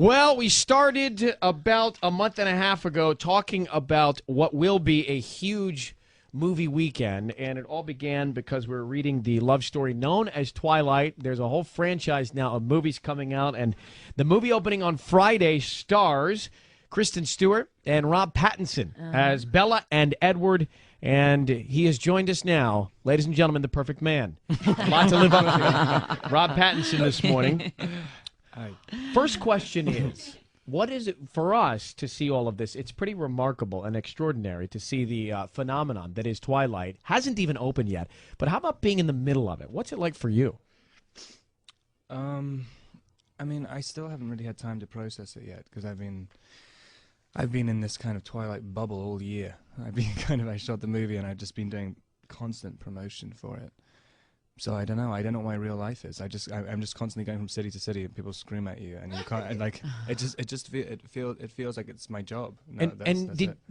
Well, we started about a month and a half ago talking about what will be a huge movie weekend, and it all began because we were reading the love story known as Twilight. There's a whole franchise now of movies coming out, and the movie opening on Friday stars Kristen Stewart and Rob Pattinson as Bella and Edward, and he has joined us now. Ladies and gentlemen, the perfect man. A lot to live up to. Rob Pattinson this morning. Hi. First question is, what is it for us to see all of this? It's pretty remarkable and extraordinary to see the phenomenon that is Twilight. Hasn't even opened yet, but how about being in the middle of it? What's it like for you? I mean, I still haven't really had time to process it yet because I've been in this kind of Twilight bubble all year. I shot the movie and I've just been doing constant promotion for it. So I don't know what my real life is. I'm just constantly going from city to city, and people scream at you, and you can't. And like it feels like it's my job. No,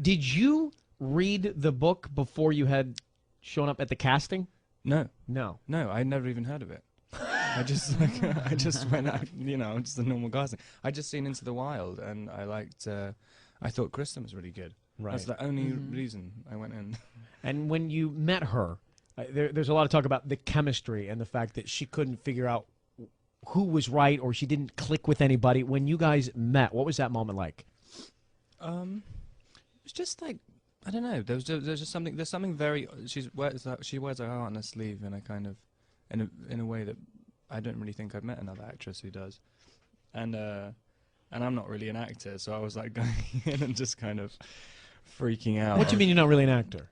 did you read the book before you had shown up at the casting? No, I'd never even heard of it. I just went out. I'm just a normal casting. I just seen Into the Wild, and I thought Kristen was really good. Right. That's the only reason I went in. And when you met her. There's a lot of talk about the chemistry and the fact that she couldn't figure out who was right or she didn't click with anybody. When you guys met, what was that moment like? It was just like, I don't know. There's just something. There's something very. She wears her heart on her sleeve in a kind of, in a way that I don't really think I've met another actress who does. And I'm not really an actor, so I was like going in and just kind of freaking out. What do you mean you're not really an actor?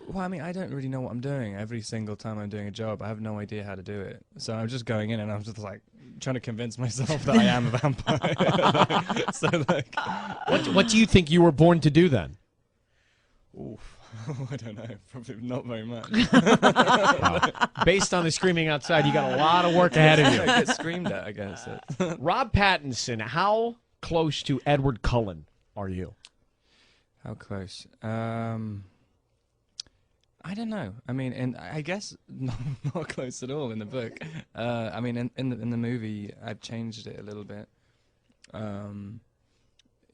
Well, I mean, I don't really know what I'm doing. Every single time I'm doing a job, I have no idea how to do it. So I'm just going in and I'm just like trying to convince myself that I am a vampire. What do you think you were born to do then? Oof. I don't know. Probably not very much. Wow. Based on the screaming outside, you got a lot of work ahead of you. I get screamed at, I guess. Rob Pattinson, how close to Edward Cullen are you? How close? I don't know. I mean, I guess not close at all in the book. I mean, in the movie, I've changed it a little bit.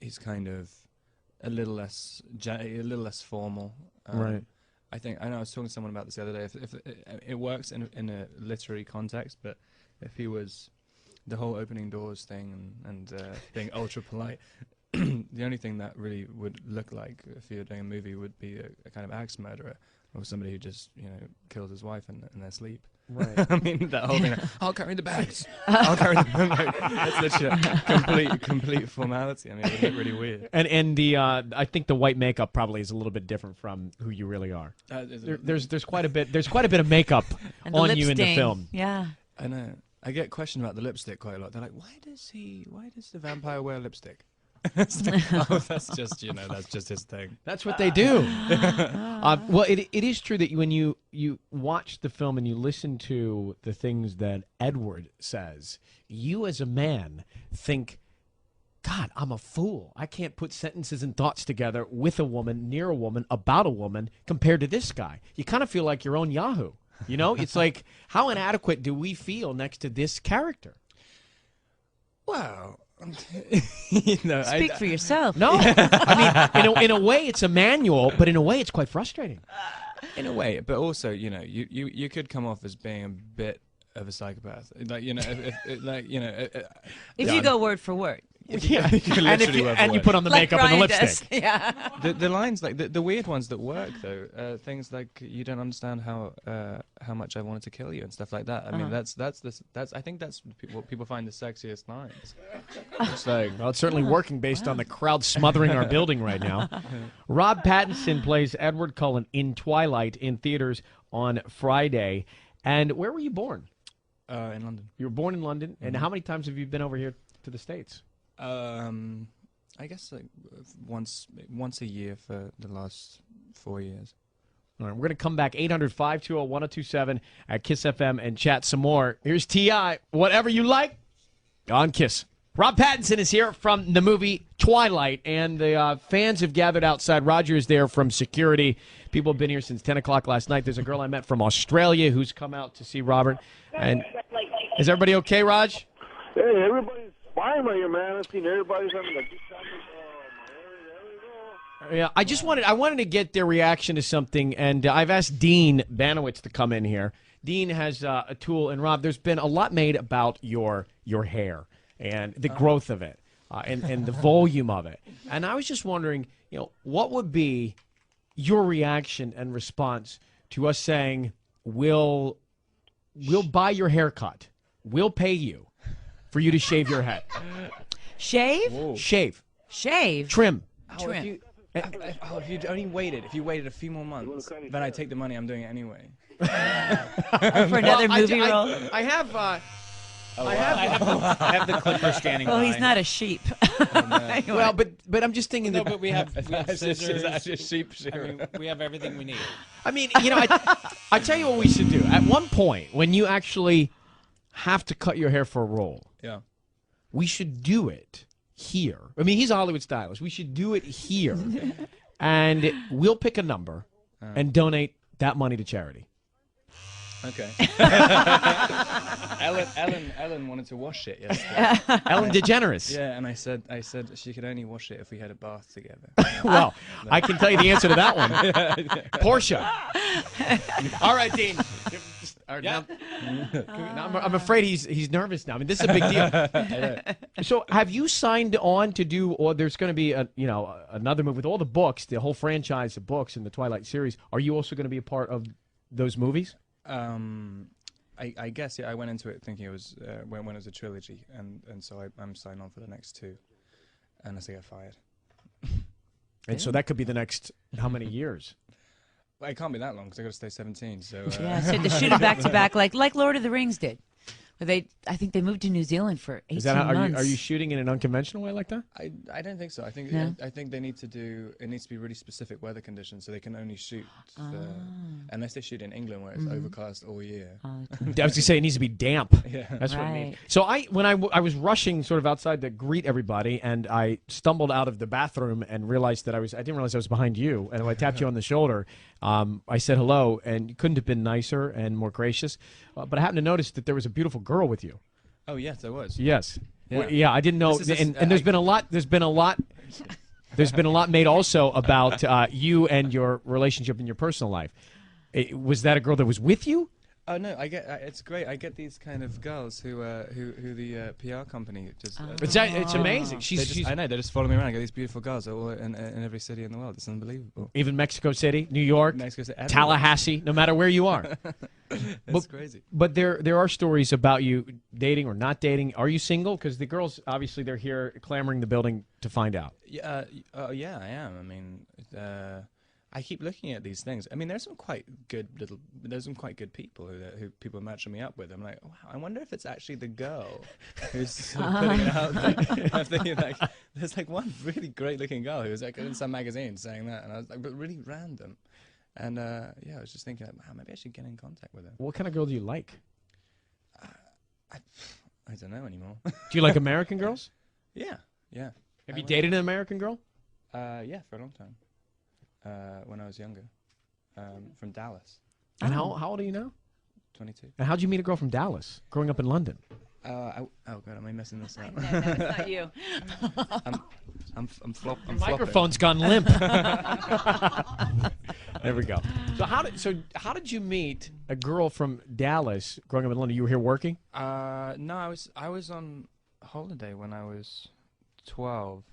He's kind of a little less formal. Right. I know I was talking to someone about this the other day. If it works in a literary context, but if he was the whole opening doors thing and being ultra polite. The only thing that really would look like if you're doing a movie would be a kind of axe murderer or somebody who just kills his wife in their sleep. Right. I mean that whole thing. I'll carry the bags. I'll carry the That's such a complete formality. I mean, it would look really weird. And the I think the white makeup probably is a little bit different from who you really are. There's quite a bit of makeup on you in the film. Yeah. I know. I get questioned about the lipstick quite a lot. They're like, why does the vampire wear lipstick? That's just his thing. That's what they do. Well, it is true that when you watch the film and you listen to the things that Edward says, you as a man think, God, I'm a fool. I can't put sentences and thoughts together with a woman, near a woman, about a woman, compared to this guy. You kind of feel like your own Yahoo. It's like, how inadequate do we feel next to this character? Wow. Speak for yourself. No, I mean, in a way, it's a manual, but in a way, it's quite frustrating. In a way, but also, you could come off as being a bit of a psychopath, if you go word for word. Yeah, and you put on the makeup Ryan and the lipstick. Does. Yeah. The lines, like the weird ones that work though, things like you don't understand how much I wanted to kill you and stuff like that. I mean, that's I think that's what people find the sexiest lines. It's like, well, it's certainly working based on the crowd smothering our building right now. Rob Pattinson plays Edward Cullen in Twilight in theaters on Friday. And where were you born? In London. You were born in London, and how many times have you been over here to the States? I guess like once a year for the last 4 years. All right, we're going to come back 800-520-1027 at Kiss FM and chat some more. Here's T.I. Whatever you like on Kiss. Rob Pattinson is here from the movie Twilight, and the fans have gathered outside. Roger is there from security. People have been here since 10 o'clock last night. There's a girl I met from Australia who's come out to see Robert. And is everybody okay, Raj? Hey, everybody's finally, man, I've seen everybody's having a good time. There we go. Yeah, I wanted to get their reaction to something, and I've asked Dean Banowitz to come in here. Dean has a tool, and Rob, there's been a lot made about your hair and the growth of it, and the volume of it. And I was just wondering, what would be your reaction and response to us saying, we'll buy your haircut, we'll pay you for you to shave your head. Shave? Whoa. Shave. Shave. Trim. Trim. If you only waited, a few more months, then I'd take the money. I'm doing it anyway. For another movie role? I have. I have the clipper scanning. Well, by. he's not a sheep. Anyway. Well, but I'm just thinking No, that. but we have scissors. sheep I mean, we have everything we need. I mean, I tell you what we should do. At one point, when you actually have to cut your hair for a role, Yeah. we should do it here. I mean, he's a Hollywood stylist. We should do it here, and we'll pick a number and donate that money to charity. Okay. Ellen wanted to wash it yesterday. Ellen DeGeneres. Yeah, and I said she could only wash it if we had a bath together. Well, I can tell you the answer to that one. Portia. All right, Dean. All right, now, I'm afraid he's nervous now. I mean, this is a big deal. So, have you signed on to do? Or there's going to be another movie with all the books, the whole franchise of books in the Twilight series. Are you also going to be a part of those movies? I guess, yeah. I went into it thinking it was when it was a trilogy, and so I'm signed on for the next two, unless I get fired. And so that could be the next how many years? Well, it can't be that long because I got to stay 17. So Yeah, so to shoot it back to back, like Lord of the Rings did. Where I think they moved to New Zealand for 18 Is that months. are you shooting in an unconventional way like that? I don't think so. I think No? I think they need to do it needs to be really specific weather conditions, so they can only shoot unless they shoot in England where it's overcast all year. I was going to say it needs to be damp. Yeah. That's what I mean. Right. So when I was rushing sort of outside to greet everybody, and I stumbled out of the bathroom and realized that I didn't realize I was behind you, and when I tapped you on the shoulder, I said hello, and you couldn't have been nicer and more gracious. But I happened to notice that there was a beautiful girl with you. Oh yes, there was. Yes. Yeah. Well, yeah, I didn't know. This is And there's been a lot. There's been a lot made also about you and your relationship in your personal life. Was that a girl that was with you? Oh no, I get it's great. I get these kind of girls who the PR company just. It's amazing. I know they just follow me around. I get these beautiful girls all in every city in the world. It's unbelievable. Even Mexico City, New York, Mexico City, everywhere. Tallahassee, no matter where you are. It's crazy. But there are stories about you dating or not dating. Are you single? Because the girls, obviously, they're here clamoring the building to find out. Yeah, yeah, I am. I mean, I keep looking at these things. I mean, there's some quite good people who people are matching me up with. I'm like, wow, I wonder if it's actually the girl who's sort of putting it out there. I'm thinking like, there's like one really great looking girl who was like in some magazine saying that, and I was like, but really random. And yeah, I was just thinking, like, wow, maybe I should get in contact with her. What kind of girl do you like? I don't know anymore. Do you like American girls? Yeah. Have you dated an American girl? Yeah, for a long time. When I was younger, from Dallas. And how old are you now? 22. And how'd you meet a girl from Dallas, growing up in London? Oh god, am I messing this up? No, it's not you. I'm flopping. Microphone's gone limp. There we go. So how did you meet a girl from Dallas growing up in London? You were here working? No, I was on holiday when I was 12.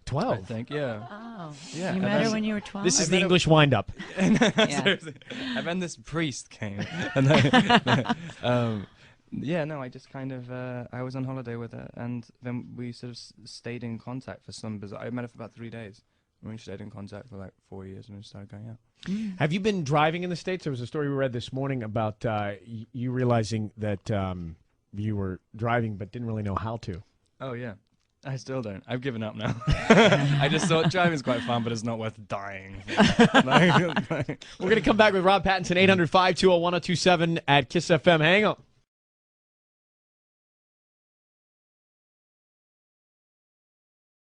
12. I think, yeah. Oh, Yeah, you and met her then- when you were 12? This is the English wind-up. Seriously. And then this priest came. And then, yeah, no, I just kind of, I was on holiday with her, and then we sort of stayed in contact for some bizarre, I met her for about 3 days. And we stayed in contact for like 4 years, and we started going out. Have you been driving in the States? There was a story we read this morning about you realizing that you were driving but didn't really know how to. Oh, yeah. I still don't. I've given up now. I just thought driving's quite fun, but it's not worth dying. We're going to come back with Rob Pattinson, 800-520-1027 at KISS FM. Hang on.